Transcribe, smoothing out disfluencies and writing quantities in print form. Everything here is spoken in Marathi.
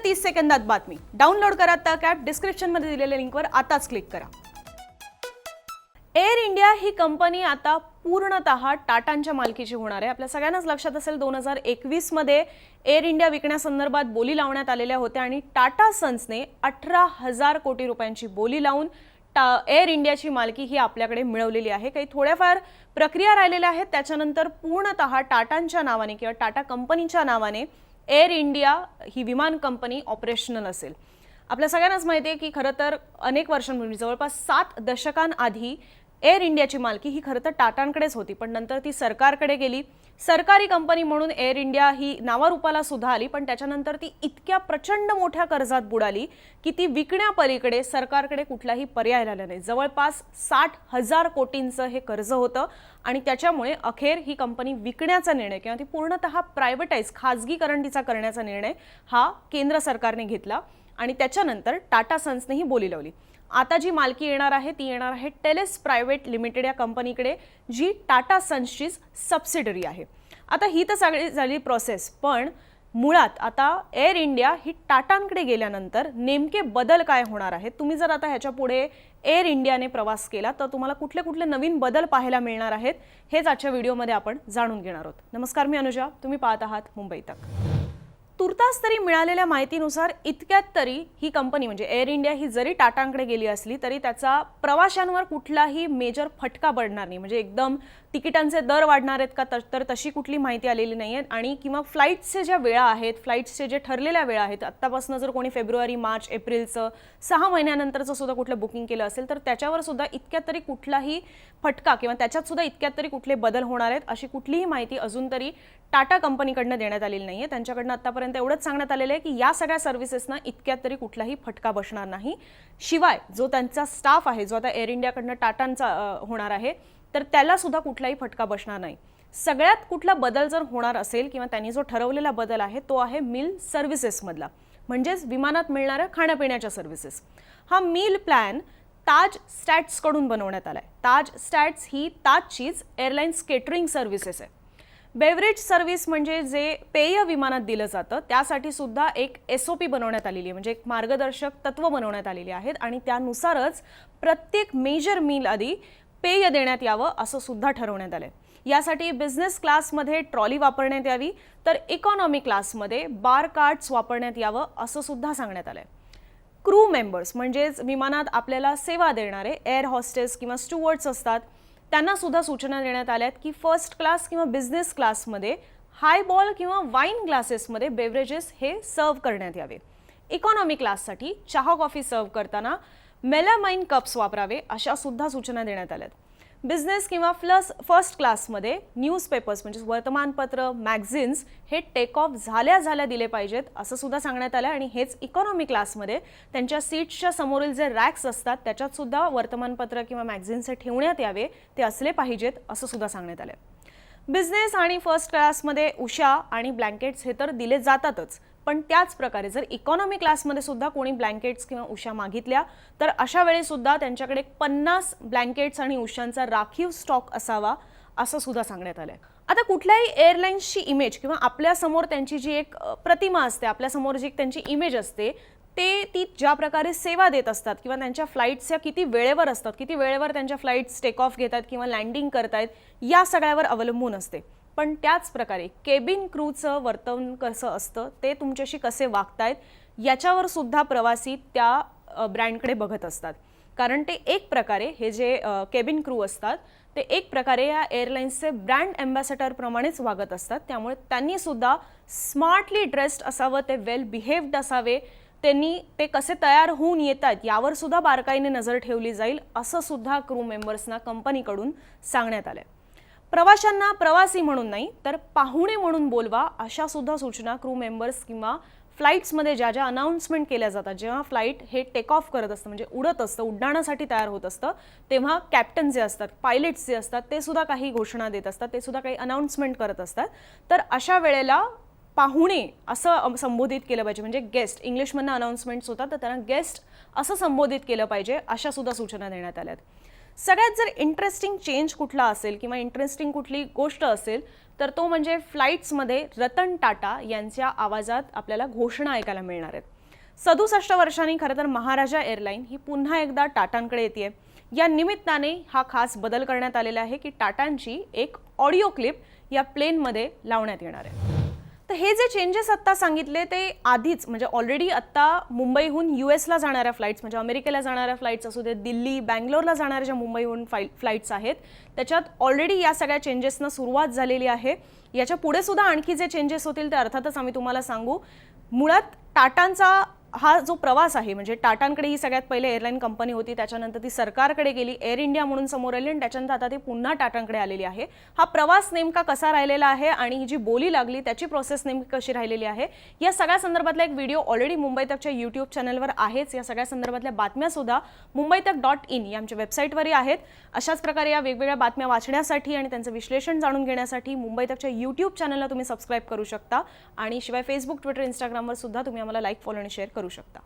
30 सेकंदात बातमी. डाउनलोड करा तक ॲप. डिस्क्रिप्शनमध्ये दिलेल्या लिंकवर आताच क्लिक करा. एअर इंडिया ही कंपनी आता पूर्णतः टाटांच्या मालकीची होणार आहे. आपल्या सगळ्यांनाच लक्षात असेल 2021 मध्ये एअर इंडिया विकण्यासंदर्भात बोली लावण्यात आलेल्या होत्या आणि टाटा सन्सने 18,000 कोटी रुपयांची बोली लावून एअर इंडियाची मालकी ही आपल्याकडे मिळवलेली आहे. काही थोड्याफार प्रक्रिया राहिलेल्या आहेत. त्याच्यानंतर पूर्णतः टाटांच्या नावाने किंवा टाटा कंपनीच्या नावाने एअर इंडिया ही विमान कंपनी ऑपरेशनल असेल. आपल्या सगळ्यांनाच माहिती आहे की खरं तर अनेक वर्षांपूर्वी जवळपास 7 दशकांआधी एअर इंडियाची मालकी ही खरं तर टाटांकडेच होती, पण नंतर ती सरकारकडे गेली. सरकारी कंपनी म्हणून एअर इंडिया ही नावारूपाला सुद्धा आली, पण त्याच्यानंतर ती इतक्या प्रचंड मोठ्या कर्जात बुडाली की ती विकण्यापलीकडे सरकारकडे कुठलाही पर्याय राहिला नाही. जवळपास 60,000 कोटींचं हे कर्ज होतं आणि त्याच्यामुळे अखेर ही कंपनी विकण्याचा निर्णय किंवा ती पूर्णतः प्रायव्हेटाइज खाजगीकरण तिचा करण्याचा निर्णय हा केंद्र सरकारने घेतला आणि त्याच्यानंतर टाटा सन्सनेही बोली लावली. आता जी मालकी येणार आहे ती येणार आहे टेलेस प्रायव्हेट लिमिटेड या कंपनीकडे, जी टाटा सन्सची सबसिडरी आहे. आता ही तर सगळी झाली प्रोसेस, पण मुळात आता एअर इंडिया ही टाटांकडे गेल्यानंतर नेमके बदल काय होणार आहेत? तुम्ही जर आता ह्याच्या पुढे एअर इंडियाने प्रवास केला तर तुम्हाला कुठले कुठले नवीन बदल पाहायला मिळणार आहेत हेच आजच्या व्हिडिओमध्ये आपण जाणून घेणार आहोत. नमस्कार, मी अनुजा. तुम्ही पाहत आहात मुंबई तक. तुर्तास तरी मिळालेल्या माहितीनुसार इतक्यात तरी ही कंपनी म्हणजे एअर इंडिया ही जरी टाटांकडे गेली असली तरी त्याचा प्रवाशांवर कुठलाही मेजर फटका पडणार नाही. म्हणजे एकदम तिकिटांचे दर वाढणार आहेत का तर तशी कुठली माहिती आलेली नाही आहे. आणि किंवा फ्लाईट्सचे ज्या वेळा आहेत, फ्लाईट्सचे जे ठरलेल्या वेळा आहेत, आत्तापासून जर कोणी फेब्रुवारी, मार्च, एप्रिलचं 6 महिन्यानंतरचं सुद्धा कुठलं बुकिंग केलं असेल तर त्याच्यावर सुद्धा इतक्यात तरी कुठलाही फटका किंवा त्याच्यात सुद्धा इतक्यात तरी कुठले बदल होणार आहेत अशी कुठलीही माहिती अजून तरी टाटा कंपनीकडनं देण्यात आलेली नाही आहे. त्यांच्याकडनं आतापर्यंत एवढंच सांगण्यात आलेलं आहे की या सगळ्या सर्व्हिसेसना इतक्यात तरी कुठलाही फटका बसणार नाही. शिवाय जो त्यांचा स्टाफ आहे, जो आता एअर इंडियाकडनं टाटांचा होणार आहे, तर त्याला सुद्धा कुठलाही फटका बसणार नाही. सगळ्यात कुठला बदल जर होणार असेल किंवा त्यांनी जो ठरवलेला बदल आहे तो आहे मील सर्व्हिसेसमधला, म्हणजेच विमानात मिळणाऱ्या खाण्यापिण्याच्या सर्व्हिसेस. हा मील प्लॅन ताज स्टॅट्सकडून बनवण्यात आला आहे. ताज स्टॅट्स ही ताजचीच एअरलाइन्स केटरिंग सर्व्हिसेस आहे. बेवरेज सर्व्हिस म्हणजे जे पेय विमानात दिलं जातं त्यासाठी सुद्धा एक SOP बनवण्यात आलेली आहे, म्हणजे एक मार्गदर्शक तत्व बनवण्यात आलेली आहेत आणि त्यानुसारच प्रत्येक मेजर मील आधी पेय देण्यात यावं असं सुद्धा ठरवण्यात आलंय. यासाठी बिझनेस क्लासमध्ये ट्रॉली वापरण्यात यावी तर इकॉनॉमी क्लासमध्ये बार कार्ट्स वापरण्यात यावं असं सुद्धा सांगण्यात आलंय. क्रू मेंबर्स म्हणजेच विमानात आपल्याला सेवा देणारे एअर हॉस्टेस किंवा स्टुअर्ड्स असतात त्यांना सुद्धा सूचना देण्यात आल्यात की फर्स्ट क्लास किंवा बिझनेस क्लासमध्ये हायबॉल किंवा वाईन ग्लासेसमध्ये बेवरेजेस हे सर्व करण्यात यावे. इकॉनॉमी क्लाससाठी चहा कॉफी सर्व करताना मेलामाइन कप्स वापरावे अशा सुद्धा सूचना देण्यात आल्यात. बिझनेस किंवा फर्स्ट क्लासमध्ये न्यूजपेपर्स म्हणजे वर्तमानपत्र, मॅगझिन्स हे टेक ऑफ झाल्या दिले पाहिजेत असं सुद्धा सांगण्यात आलं आणि हेच इकॉनॉमी क्लासमध्ये त्यांच्या सीट्सच्या समोरील जे रॅक्स असतात त्याच्यात सुद्धा वर्तमानपत्र किंवा मॅगझिन्स हे ठेवण्यात यावे, ते असले पाहिजेत असं सुद्धा सांगण्यात आलं. बिझनेस आणि फर्स्ट क्लासमध्ये उशा आणि ब्लँकेट्स हे तर दिले जातातच, पण त्याच प्रकारे जर इकॉनॉमी क्लासमध्ये सुद्धा कोणी ब्लँकेट्स किंवा उशा मागितल्या तर अशा वेळी सुद्धा त्यांच्याकडे 50 ब्लँकेट्स आणि उशांचा राखीव स्टॉक असावा असं सुद्धा सांगण्यात आलंय. आता कुठल्याही एअरलाइन्सची इमेज किंवा आपल्यासमोर त्यांची जी एक प्रतिमा असते, आपल्यासमोर जी त्यांची इमेज असते ती ज्या प्रकारे सेवा देत असतात किंवा त्यांच्या फ्लाईट्स या किती वेळेवर असतात, किती वेळेवर त्यांच्या फ्लाईट्स टेक ऑफ घेतात किंवा लँडिंग करतायत या सगळ्यावर अवलंबून असते. पण त्याच प्रकारे केबिन क्रूचं वर्तन कसं असतं, ते तुमच्याशी कसे वागतायत याच्यावर सुद्धा प्रवासी त्या ब्रँडकडे बघत असतात. कारण ते एक प्रकारे हे जे केबिन क्रू असतात ते एक प्रकारे या एअरलाइन्सचे ब्रँड अँबॅसेडर प्रमाणेच वागत असतात. त्यामुळे त्यांनी सुद्धा स्मार्टली ड्रेस्ड असावं, ते वेल बिहेव्ड असावे, त्यांनी ते कसे तयार होऊन येतात यावर सुद्धा बारकाईने नजर ठेवली जाईल असं सुद्धा क्रू मेंबर्सना कंपनीकडून सांगण्यात आलंय. प्रवाशांना प्रवासी म्हणून नाही तर पाहुणे म्हणून बोलवा अशा सुद्धा सूचना क्रू मेंबर्स किंवा फ्लाईट्समध्ये ज्या ज्या अनाउन्समेंट केल्या जातात, जेव्हा फ्लाईट हे टेक ऑफ करत असतं म्हणजे उडत असतं, उड्डाणासाठी तयार होत असतं, तेव्हा कॅप्टन जे असतात, पायलट्स जे असतात ते सुद्धा काही घोषणा देत असतात, ते सुद्धा काही अनाउन्समेंट करत असतात. तर अशा वेळेला पाहुणे असं संबोधित केलं पाहिजे, म्हणजे गेस्ट, इंग्लिशमधनं अनाउन्समेंट्स होतात तर त्यांना गेस्ट असं संबोधित केलं पाहिजे अशा सुद्धा सूचना देण्यात आल्यात. सगळ्यात जर इंटरेस्टिंग चेंज कुठला असेल किंवा इंटरेस्टिंग कुठली गोष्ट असेल तर तो म्हणजे फ्लाइट्समध्ये रतन टाटा यांच्या आवाजात आपल्याला घोषणा ऐकायला मिळणार आहेत. 67 वर्षांनी खरं तर महाराजा एअरलाईन ही पुन्हा एकदा टाटांकडे येते. या निमित्ताने हा खास बदल करण्यात आलेला आहे की टाटांची एक ऑडिओ क्लिप या प्लेनमध्ये लावण्यात येणार आहे. तर हे जे चेंजेस आत्ता सांगितले ते आधीच म्हणजे ऑलरेडी आत्ता मुंबईहून US ला जाणाऱ्या फ्लाईट्स म्हणजे अमेरिकेला जाणाऱ्या फ्लाईट्स असू दे, दिल्ली बँगलोरला जाणाऱ्या ज्या मुंबईहून फ्लाईट्स आहेत त्याच्यात ऑलरेडी या सगळ्या चेंजेसना सुरुवात झालेली आहे. याच्या पुढे सुद्धा आणखी जे चेंजेस होतील ते अर्थातच आम्ही तुम्हाला सांगू. मुळात टाटांचा हा जो प्रवास आहे म्हणजे टाटांकडे ही सगळ्यात पहिले एअरलाईन कंपनी होती, त्याच्यानंतर ती सरकारकडे गेली, एअर इंडिया म्हणून समोर आली आणि त्याच्यानंतर आता ती पुन्हा टाटांकडे आलेली आहे. हा प्रवास नेमका कसा राहिलेला आहे आणि ही जी बोली लागली त्याची प्रोसेस नेमकी कशी राहिलेली आहे या सगळ्या संदर्भातला एक व्हिडिओ ऑलरेडी मुंबई तकच्या यूट्यूब चॅनलवर आहेच. या सगळ्या संदर्भातल्या बातम्या सुद्धा mumbaitak.in या आमच्या वेबसाईटवरही आहेत. अशाच प्रकारे या वेगवेगळ्या बातम्या वाचण्यासाठी आणि त्यांचं विश्लेषण जाणून घेण्यासाठी मुंबई तकच्या यूट्यूब चॅनलला तुम्ही सबस्क्राईब करू शकता आणि शिवाय फेसबुक, ट्विटर, इंस्टाग्रामवर सुद्धा तुम्ही आम्हाला लाईक, फॉलो आणि शेअर करू शकता.